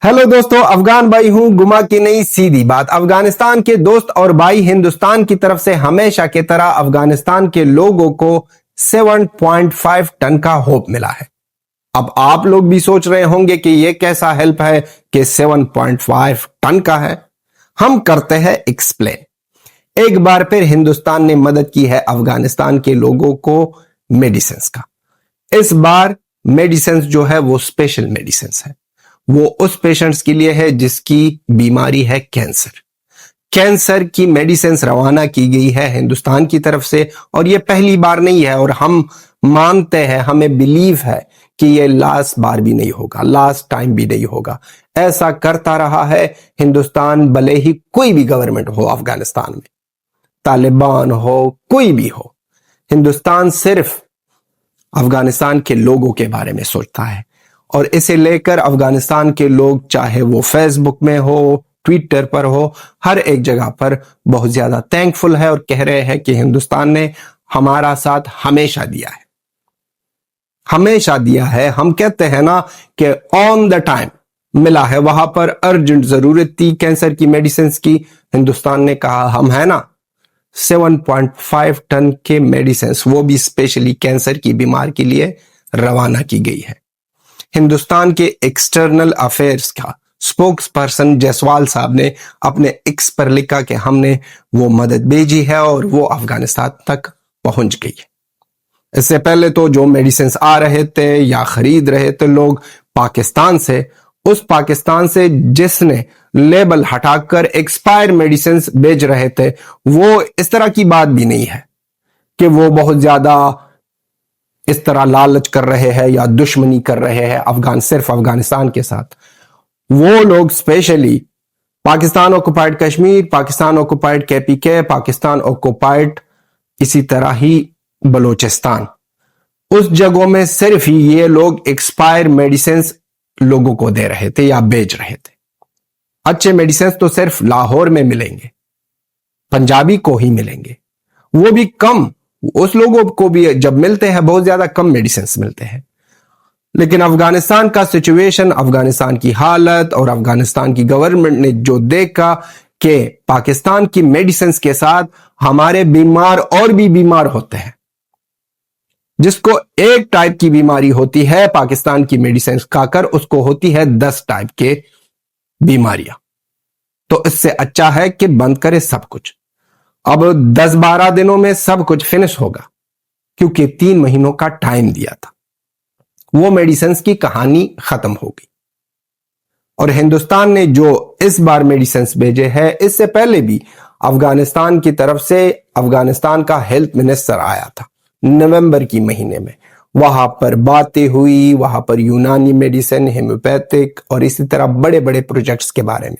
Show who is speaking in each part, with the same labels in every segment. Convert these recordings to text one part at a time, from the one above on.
Speaker 1: Hello दोस्तों, अफगान भाई हूं। गुमा की नहीं सीधी बात। अफगानिस्तान के दोस्त और भाई हिंदुस्तान की तरफ से हमेशा की तरह अफगानिस्तान के लोगों को 7.5 टन का होप मिला है। अब आप लोग भी सोच रहे होंगे कि यह कैसा हेल्प है कि 7.5 टन का है। हम करते हैं एक्सप्लेन। एक बार फिर हिंदुस्तान ने मदद की है अफगानिस्तान के लोगों को मेडिसिन का। इस बार मेडिसिन जो है वो स्पेशल मेडिसिन है। वो उस पेशेंट्स के लिए है जिसकी बीमारी है कैंसर। कैंसर की मेडिसिन रवाना की गई है हिंदुस्तान की तरफ से, और ये पहली बार नहीं है। और हम मानते हैं, हमें बिलीव है कि ये लास्ट बार भी नहीं होगा, लास्ट टाइम भी नहीं होगा। ऐसा करता रहा है हिंदुस्तान, भले ही कोई भी गवर्नमेंट हो अफगानिस्तान में, तालिबान हो, कोई भी हो। हिंदुस्तान सिर्फ अफगानिस्तान के लोगों के बारे में सोचता है, और इसे लेकर अफगानिस्तान के लोग, चाहे वो फेसबुक में हो, ट्विटर पर हो, हर एक जगह पर बहुत ज्यादा थैंकफुल है और कह रहे हैं कि हिंदुस्तान ने हमारा साथ हमेशा दिया है, हमेशा दिया है। हम कहते हैं ना कि ऑन द टाइम मिला है। वहां पर अर्जेंट जरूरत थी कैंसर की मेडिसिन की, हिंदुस्तान ने कहा हम है ना, 7.5 टन के मेडिसिन, वो भी स्पेशली कैंसर की बीमार के लिए रवाना की गई है। हिंदुस्तान के एक्सटर्नल अफेयर्स का स्पोक्स पर्सन जायसवाल साहब ने अपने एक्स पर लिखा कि हमने वो मदद भेजी है और वो अफगानिस्तान तक पहुंच गई है। इससे पहले तो जो मेडिसिन आ रहे थे या खरीद रहे थे लोग पाकिस्तान से, उस पाकिस्तान से जिसने लेबल हटाकर एक्सपायर मेडिसिन बेच रहे थे, वो इस तरह की बात भी नहीं है कि वो बहुत ज्यादा इस तरह लालच कर रहे हैं या दुश्मनी कर रहे हैं सिर्फ अफगानिस्तान के साथ। वो लोग specially Pakistan occupied Kashmir, Pakistan occupied KPK, Pakistan occupied इसी तरह ही बलोचिस्तान, उस जगहों में सिर्फ ही ये लोग एक्सपायर मेडिसिन लोगों को दे रहे थे या बेच रहे थे। अच्छे मेडिसिन तो सिर्फ लाहौर में मिलेंगे, पंजाबी को ही मिलेंगे, वो भी कम। उस लोगों को भी जब मिलते हैं बहुत ज्यादा कम मेडिसिन मिलते हैं। लेकिन अफगानिस्तान का सिचुएशन, अफगानिस्तान की हालत और अफगानिस्तान की गवर्नमेंट ने जो देखा कि पाकिस्तान की मेडिसिन के साथ हमारे बीमार और भी बीमार होते हैं। जिसको एक टाइप की बीमारी होती है पाकिस्तान की मेडिसिन खाकर, उसको होती है 10 टाइप के बीमारियां। तो इससे अच्छा है कि बंद करे सब कुछ। अब 10-12 दिनों में सब कुछ फिनिश होगा, क्योंकि 3 महीनों का टाइम दिया था। वो मेडिसिन की कहानी खत्म होगी। और हिंदुस्तान ने जो इस बार मेडिसिन भेजे हैं, इससे पहले भी अफगानिस्तान की तरफ से अफगानिस्तान का हेल्थ मिनिस्टर आया था नवंबर की महीने में। वहां पर बातें हुई, वहां पर यूनानी मेडिसिन, हेम्योपैथिक और इसी तरह बड़े बड़े प्रोजेक्ट्स के बारे में।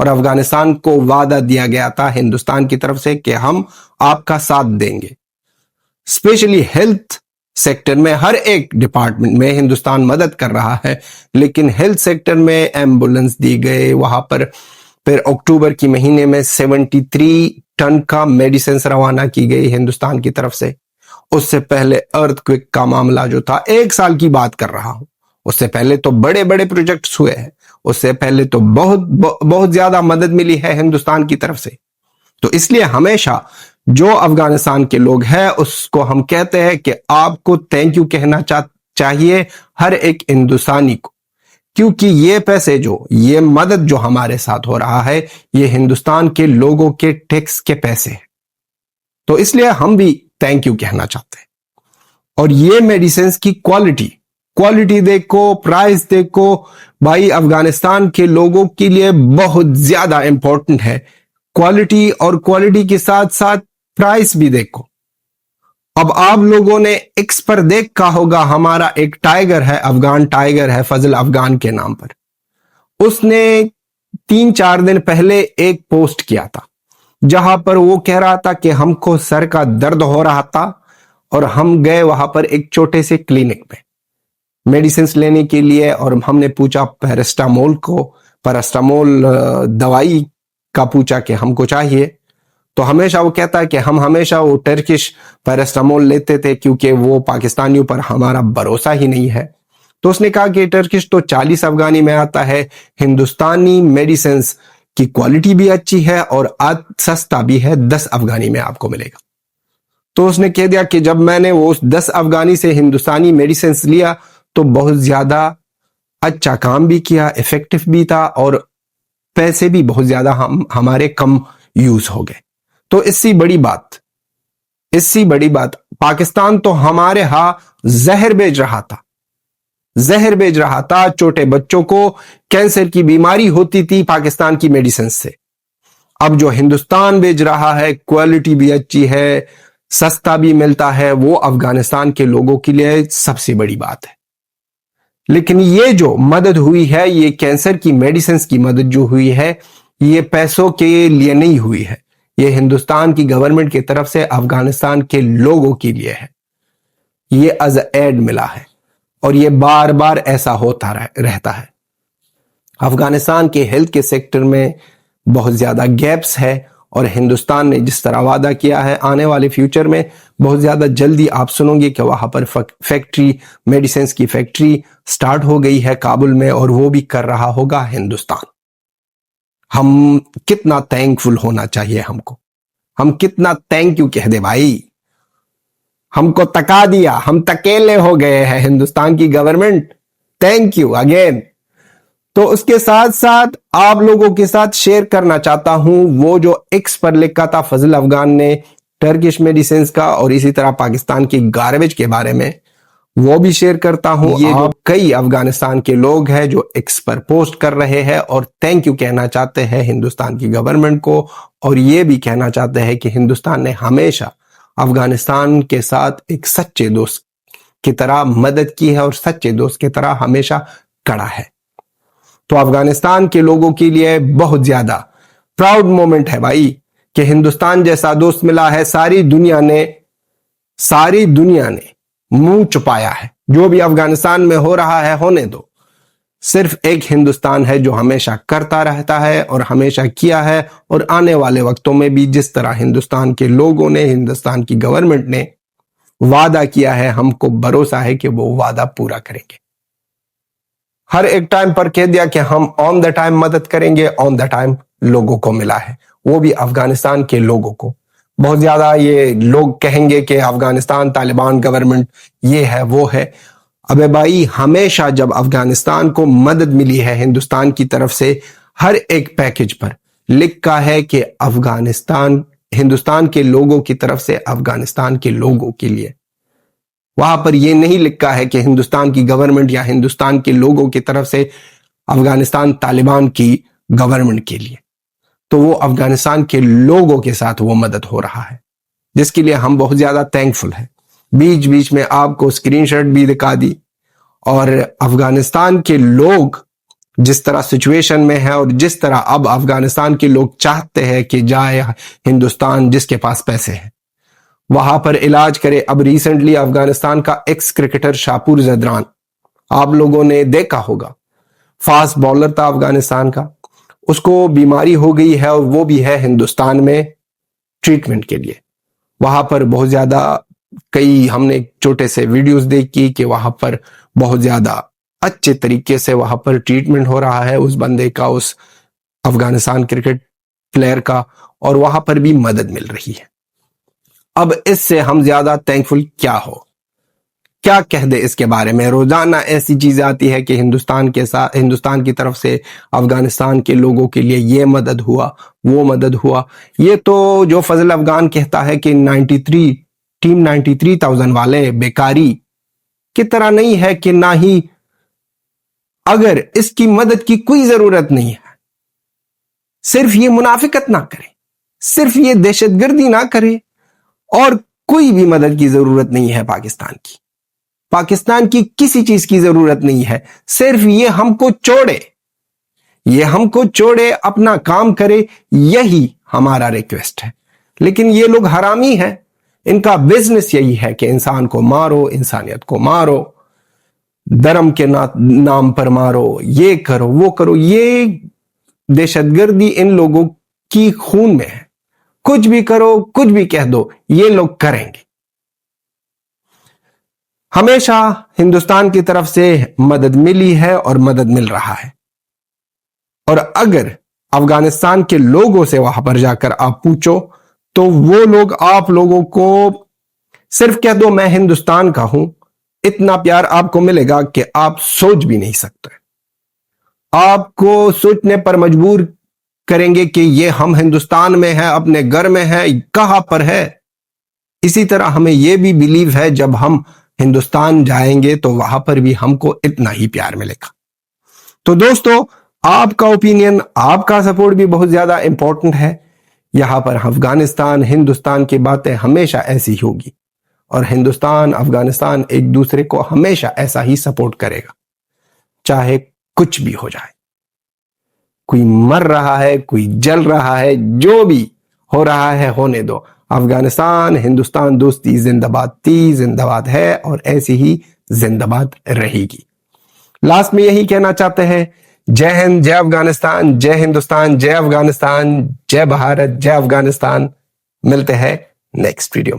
Speaker 1: और अफगानिस्तान को वादा दिया गया था हिंदुस्तान की तरफ से कि हम आपका साथ देंगे। स्पेशली हेल्थ सेक्टर में हर एक डिपार्टमेंट में हिंदुस्तान मदद कर रहा है, लेकिन हेल्थ सेक्टर में एम्बुलेंस दी गए वहां पर। फिर अक्टूबर की महीने में 73 टन का मेडिसिन रवाना की गई हिंदुस्तान की तरफ से। उससे पहले अर्थक्वेक का मामला जो था, 1 साल की बात कर रहा हूं, उससे पहले तो बड़े बड़े प्रोजेक्ट्स हुए हैं। उससे पहले तो बहुत ज्यादा मदद मिली है हिंदुस्तान की तरफ से। तो इसलिए हमेशा जो अफगानिस्तान के लोग हैं उसको हम कहते हैं कि आपको थैंक यू कहना चाहिए हर एक हिंदुस्तानी को, क्योंकि ये पैसे ये मदद जो हमारे साथ हो रहा है, ये हिंदुस्तान के लोगों के टैक्स के पैसे हैं। तो इसलिए हम भी थैंक यू कहना चाहते हैं। और ये मेडिसिन की क्वालिटी देखो, प्राइस देखो भाई, अफगानिस्तान के लोगों के लिए बहुत ज्यादा इंपॉर्टेंट है क्वालिटी। और क्वालिटी के साथ साथ प्राइस भी देखो। अब आप लोगों ने एक्स पर देखा होगा, हमारा एक टाइगर है, अफगान टाइगर है, फजल अफगान के नाम पर। उसने 3-4 दिन पहले एक पोस्ट किया था जहां पर वो कह रहा था कि हमको सर का दर्द हो रहा था और हम गए वहां पर एक छोटे से क्लिनिक में मेडिसिन लेने के लिए। और हमने पूछा पैरास्टामोल दवाई का पूछा कि हमको चाहिए। तो हमेशा वो कहता है कि हम हमेशा वो टर्किश पैरास्टामोल लेते थे, क्योंकि वो पाकिस्तानियों पर हमारा भरोसा ही नहीं है। तो उसने कहा कि टर्किश तो 40 अफगानी में आता है, हिंदुस्तानी मेडिसिन की क्वालिटी भी अच्छी है और सस्ता भी है, 10 अफगानी में आपको मिलेगा। तो उसने कह दिया कि जब मैंने वो 10 अफगानी से हिंदुस्तानी मेडिसिन लिया तो बहुत ज्यादा अच्छा काम भी किया, इफेक्टिव भी था और पैसे भी बहुत ज्यादा हमारे कम यूज हो गए। तो इससे बड़ी बात पाकिस्तान तो हमारे यहां जहर भेज रहा था, छोटे बच्चों को कैंसर की बीमारी होती थी पाकिस्तान की मेडिसिन से। अब जो हिंदुस्तान भेज रहा है, क्वालिटी भी अच्छी है, सस्ता भी मिलता है, वो अफगानिस्तान के लोगों के लिए सबसे बड़ी बात है। लेकिन ये जो मदद हुई है, ये कैंसर की मेडिसिन की मदद जो हुई है, ये पैसों के लिए नहीं हुई है, ये हिंदुस्तान की गवर्नमेंट की तरफ से अफगानिस्तान के लोगों के लिए है। ये एज एड मिला है और ये बार बार ऐसा होता रहता है। अफगानिस्तान के हेल्थ के सेक्टर में बहुत ज्यादा गैप्स है और हिंदुस्तान ने जिस तरह वादा किया है, आने वाले फ्यूचर में बहुत ज्यादा जल्दी आप सुनोगे कि वहां पर फैक्ट्री, मेडिसिन की फैक्ट्री स्टार्ट हो गई है काबुल में, और वो भी कर रहा होगा हिंदुस्तान। हम कितना थैंकफुल होना चाहिए हमको, हम कितना थैंक यू कह दे भाई, हमको तका दिया, हम तकेले हो गए हैं हिंदुस्तान की गवर्नमेंट, थैंक यू अगेन। तो उसके साथ साथ आप लोगों के साथ शेयर करना चाहता हूं वो जो एक्स पर लिखा था फजल अफगान ने टर्किश मेडिसिन का और इसी तरह पाकिस्तान की गार्बेज के बारे में, वो भी शेयर करता हूं। ये जो कई अफगानिस्तान के लोग हैं जो एक्स पर पोस्ट कर रहे हैं और थैंक यू कहना चाहते हैं हिंदुस्तान की गवर्नमेंट को, और ये भी कहना चाहते हैं कि हिंदुस्तान ने हमेशा अफगानिस्तान के साथ एक सच्चे दोस्त की तरह मदद की है और सच्चे दोस्त की तरह हमेशा खड़ा है। तो अफगानिस्तान के लोगों के लिए बहुत ज्यादा प्राउड मोमेंट है भाई कि हिंदुस्तान जैसा दोस्त मिला है। सारी दुनिया ने मुंह छुपाया है, जो भी अफगानिस्तान में हो रहा है होने दो, सिर्फ एक हिंदुस्तान है जो हमेशा करता रहता है और हमेशा किया है, और आने वाले वक्तों में भी जिस तरह हिंदुस्तान के लोगों ने, हिंदुस्तान की गवर्नमेंट ने वादा किया है, हमको भरोसा है कि वो वादा पूरा करेंगे। हर एक टाइम पर कह दिया कि हम ऑन द टाइम मदद करेंगे, ऑन द टाइम लोगों को मिला है, वो भी अफगानिस्तान के लोगों को। बहुत ज्यादा ये लोग कहेंगे कि अफगानिस्तान तालिबान गवर्नमेंट ये है वो है। अबे भाई, हमेशा जब अफगानिस्तान को मदद मिली है हिंदुस्तान की तरफ से, हर एक पैकेज पर लिखा है कि अफगानिस्तान हिंदुस्तान के लोगों की तरफ से अफगानिस्तान के लोगों के लिए। वहां पर यह नहीं लिखा है कि हिंदुस्तान की गवर्नमेंट या हिंदुस्तान के लोगों की तरफ से अफगानिस्तान तालिबान की गवर्नमेंट के लिए। तो वो अफगानिस्तान के लोगों के साथ वो मदद हो रहा है, जिसके लिए हम बहुत ज्यादा थैंकफुल हैं। बीच बीच में आपको स्क्रीनशॉट भी दिखा दी, और अफगानिस्तान के लोग जिस तरह सिचुएशन में है और जिस तरह अब अफगानिस्तान के लोग चाहते हैं कि जाए हिंदुस्तान, जिसके पास पैसे हैं वहां पर इलाज करे। अब रिसेंटली अफगानिस्तान का एक्स क्रिकेटर शाहपुर ज़दरान, आप लोगों ने देखा होगा, फास्ट बॉलर था अफगानिस्तान का, उसको बीमारी हो गई है और वो भी है हिंदुस्तान में ट्रीटमेंट के लिए। वहां पर बहुत ज्यादा कई हमने छोटे से वीडियोस देखी कि वहां पर बहुत ज्यादा अच्छे तरीके से वहां पर ट्रीटमेंट हो रहा है उस बंदे का, उस अफगानिस्तान क्रिकेट प्लेयर का, और वहां पर भी मदद मिल रही है। अब इससे हम ज्यादा थैंकफुल क्या कह दे इसके बारे में। रोजाना ऐसी चीजें आती है कि हिंदुस्तान की तरफ से अफगानिस्तान के लोगों के लिए ये मदद हुआ, वो मदद हुआ। ये तो जो फजल अफगान कहता है कि 93,000 वाले बेकारी की तरह नहीं है, कि ना ही अगर इसकी मदद की कोई जरूरत नहीं है, सिर्फ ये मुनाफिकत ना करे, सिर्फ ये दहशतगर्दी ना करे, और कोई भी मदद की जरूरत नहीं है पाकिस्तान की किसी चीज की जरूरत नहीं है, सिर्फ ये हमको छोड़े, अपना काम करे, यही हमारा रिक्वेस्ट है। लेकिन ये लोग हरामी हैं, इनका बिजनेस यही है कि इंसान को मारो, इंसानियत को मारो, धर्म के नाम पर मारो, ये करो वो करो। ये दहशतगर्दी इन लोगों की खून में है, कुछ भी करो, कुछ भी कह दो, ये लोग करेंगे। हमेशा हिंदुस्तान की तरफ से मदद मिली है और मदद मिल रहा है। और अगर अफगानिस्तान के लोगों से वहां पर जाकर आप पूछो तो वो लोग आप लोगों को सिर्फ कह दो मैं हिंदुस्तान का हूं, इतना प्यार आपको मिलेगा कि आप सोच भी नहीं सकते। आपको सोचने पर मजबूर करेंगे कि ये हम हिंदुस्तान में है, अपने घर में है, कहां पर है। इसी तरह हमें यह भी बिलीव है जब हम हिंदुस्तान जाएंगे तो वहां पर भी हमको इतना ही प्यार मिलेगा। तो दोस्तों, आपका ओपिनियन, आपका सपोर्ट भी बहुत ज्यादा इंपॉर्टेंट है। यहां पर अफगानिस्तान हिंदुस्तान की बातें हमेशा ऐसी होगी और हिंदुस्तान अफगानिस्तान एक दूसरे को हमेशा ऐसा ही सपोर्ट करेगा, चाहे कुछ भी हो जाए। कोई मर रहा है, कोई जल रहा है, जो भी हो रहा है होने दो। अफगानिस्तान हिंदुस्तान दोस्ती जिंदाबाद थी, जिंदाबाद है और ऐसी ही जिंदाबाद रहेगी। लास्ट में यही कहना चाहते हैं, जय हिंद, जय अफगानिस्तान, जय हिंदुस्तान, जय अफगानिस्तान, जय भारत, जय अफगानिस्तान। मिलते हैं नेक्स्ट वीडियो में।